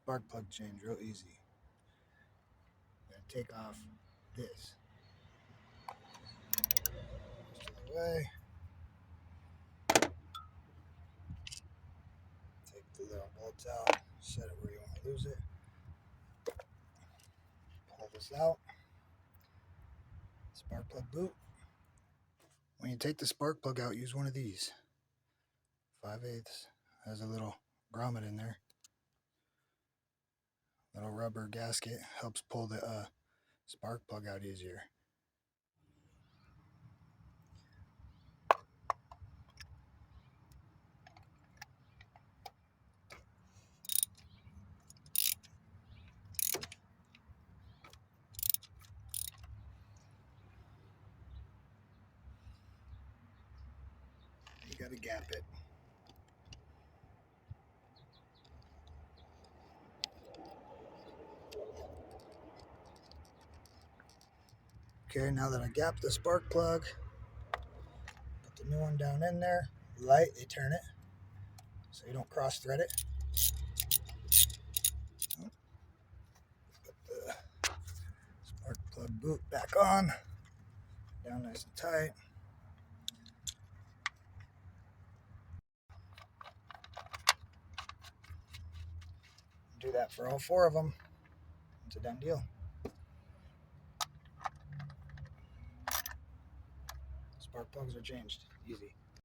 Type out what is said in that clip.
Spark plug change, real easy. Gotta take off this. Most of the way. Take the little bolts out, set it where you want to lose it. Pull this out. Spark plug boot. When you take the spark plug out, use one of these. 5/8 has a little grommet in there. Little rubber gasket helps pull the spark plug out easier. You gotta gap it. Okay, now that I gapped the spark plug, put the new one down in there. Lightly turn it so you don't cross thread it. Put the spark plug boot back on, down nice and tight. Do that for all 4 of them. It's a done deal. Spark plugs are changed. Easy.